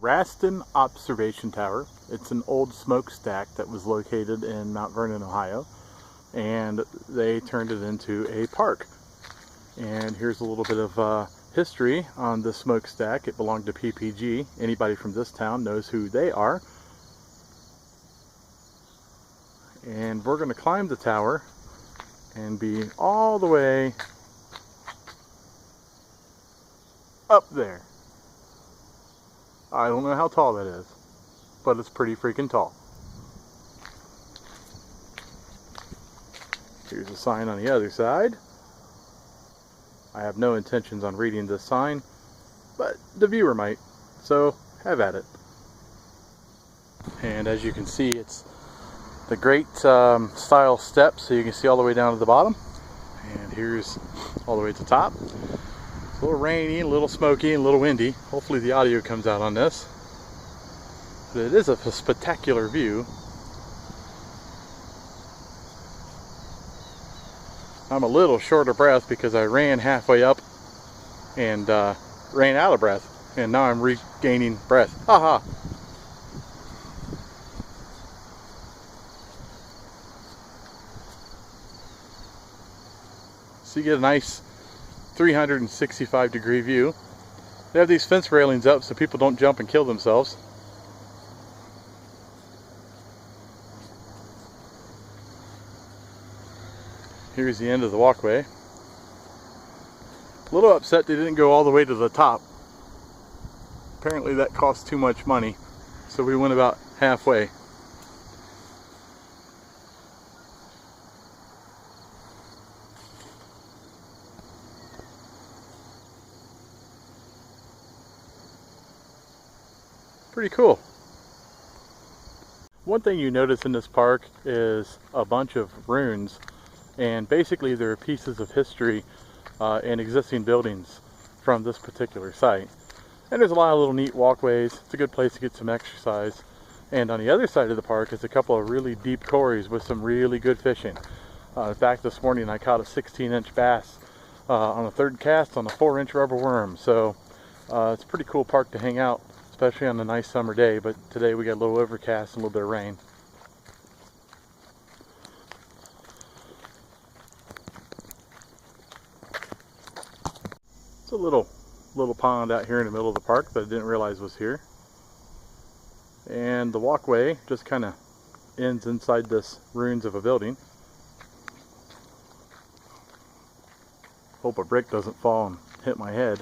Raston Observation Tower. It's an old smokestack that was located in Mount Vernon, Ohio, and they turned it into a park. And here's a little bit of history on the smokestack. It belonged to PPG. Anybody from this town knows who they are. And we're going to climb the tower and be all the way up there. I don't know how tall that is, but it's pretty freaking tall. Here's a sign on the other side. I have no intentions on reading this sign, but the viewer might, so have at it. And as you can see, it's the great style steps, so you can see all the way down to the bottom. And here's all the way to the top. It's a little rainy, a little smoky, and a little windy. Hopefully the audio comes out on this. But it is a spectacular view. I'm a little short of breath because I ran halfway up and ran out of breath. And now I'm regaining breath. Haha! So you get a nice 365 degree view. They have these fence railings up so people don't jump and kill themselves. Here's the end of the walkway. A little upset they didn't go all the way to the top. Apparently that cost too much money, so we went about halfway. Pretty cool. One thing you notice in this park is a bunch of ruins, and basically they're pieces of history and existing buildings from this particular site. And there's a lot of little neat walkways. It's a good place to get some exercise. And on the other side of the park is a couple of really deep quarries with some really good fishing. In fact, this morning I caught a 16-inch bass on a third cast on a 4-inch rubber worm. So it's a pretty cool park to hang out, especially on a nice summer day, but today we got a little overcast and a little bit of rain. It's a little pond out here in the middle of the park that I didn't realize was here. And the walkway just kind of ends inside this ruins of a building. Hope a brick doesn't fall and hit my head.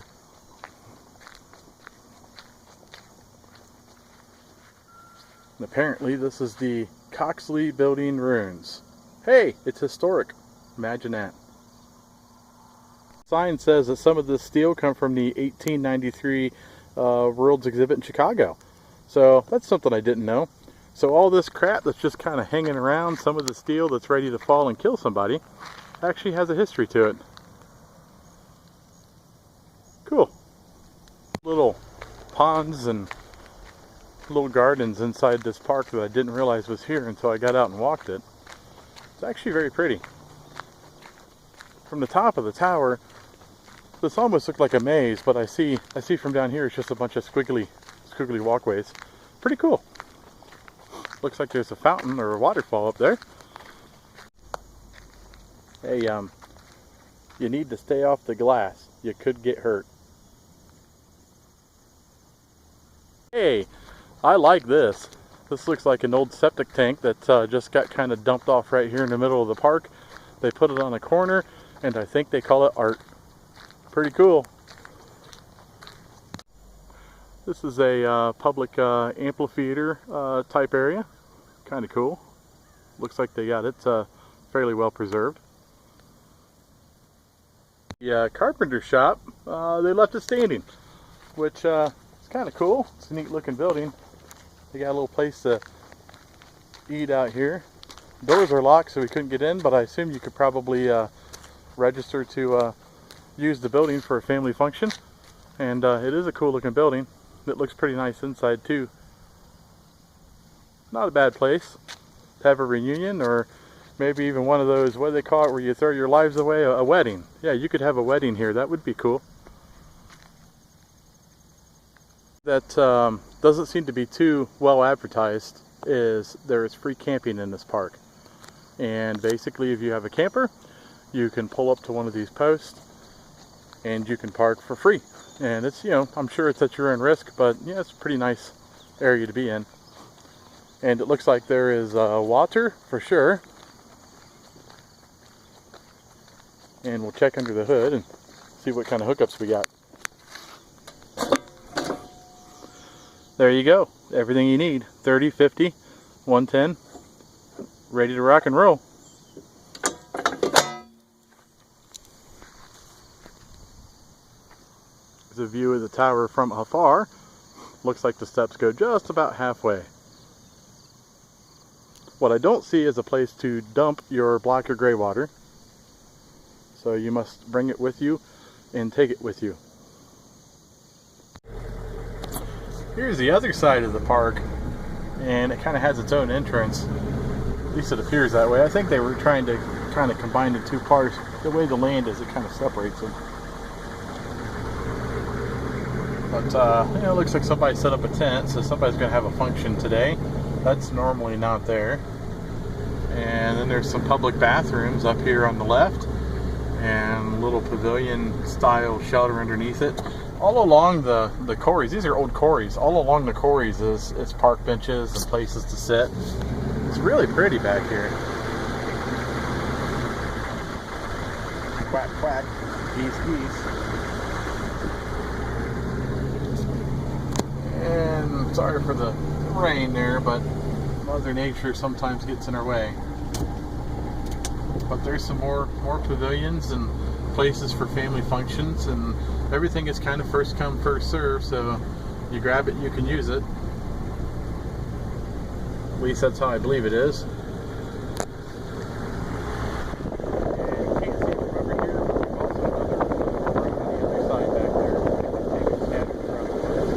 And apparently this is the Coxley Building ruins. Hey, it's historic. Imagine that. Sign says that some of this steel come from the 1893 World's Exhibit in Chicago. So that's something I didn't know. So all this crap that's just kind of hanging around, some of the steel that's ready to fall and kill somebody, actually has a history to it. Cool. Little ponds and little gardens inside this park that I didn't realize was here until I got out and walked it. It's actually very pretty. From the top of the tower, this almost looked like a maze, but I see from down here it's just a bunch of squiggly walkways. Pretty cool. Looks like there's a fountain or a waterfall up there. Hey, you need to stay off the glass. You could get hurt. Hey, I like this. This looks like an old septic tank that just got kind of dumped off right here in the middle of the park. They put it on a corner, and I think they call it art. Pretty cool. This is a public amphitheater type area. Kind of cool. Looks like they got it fairly well preserved. The carpenter shop, they left it standing, which is kind of cool. It's a neat looking building. They got a little place to eat out here. Doors are locked, so we couldn't get in, but I assume you could probably register to use the building for a family function. And it is a cool looking building. It looks pretty nice inside too. Not a bad place to have a reunion, or maybe even one of those, what do they call it, where you throw your lives away, a wedding. Yeah, you could have a wedding here. That would be cool. That doesn't seem to be too well advertised is there is free camping in this park. And basically, if you have a camper, you can pull up to one of these posts and you can park for free. And it's, you know, I'm sure it's at your own risk, but yeah, it's a pretty nice area to be in. And it looks like there is water for sure. And we'll check under the hood and see what kind of hookups we got. There you go. Everything you need. 30, 50, 110. Ready to rock and roll. There's a view of the tower from afar. Looks like the steps go just about halfway. What I don't see is a place to dump your black or gray water. So you must bring it with you and take it with you. Here's the other side of the park, and it kind of has its own entrance. At least it appears that way. I think they were trying to kind of combine the two parts. The way the land is, it kind of separates them. But you know, it looks like somebody set up a tent, so somebody's going to have a function today. That's normally not there. And then there's some public bathrooms up here on the left, and a little pavilion style shelter underneath it. All along the quarries, these are old quarries, all along the quarries is park benches and places to sit. It's really pretty back here. Quack, quack, geese, geese. And sorry for the rain there, but Mother Nature sometimes gets in our way. But there's some more pavilions and places for family functions, and everything is kind of first come first serve, so you grab it, you can use it. At least that's how I believe it is. And you can't see from over here, but there's also another room on the other side back there where you can take a scatter throughout the woods.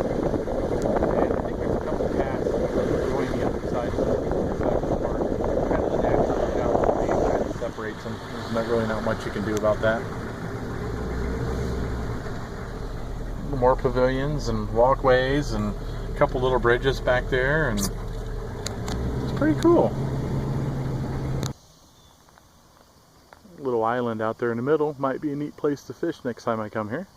And I think there's a couple paths going the other side of the park. Kind of the natural shallow lane kind of separates them. There's not really much you can do about that. More pavilions and walkways and a couple little bridges back there, and it's pretty cool. Little island out there in the middle might be a neat place to fish next time I come here.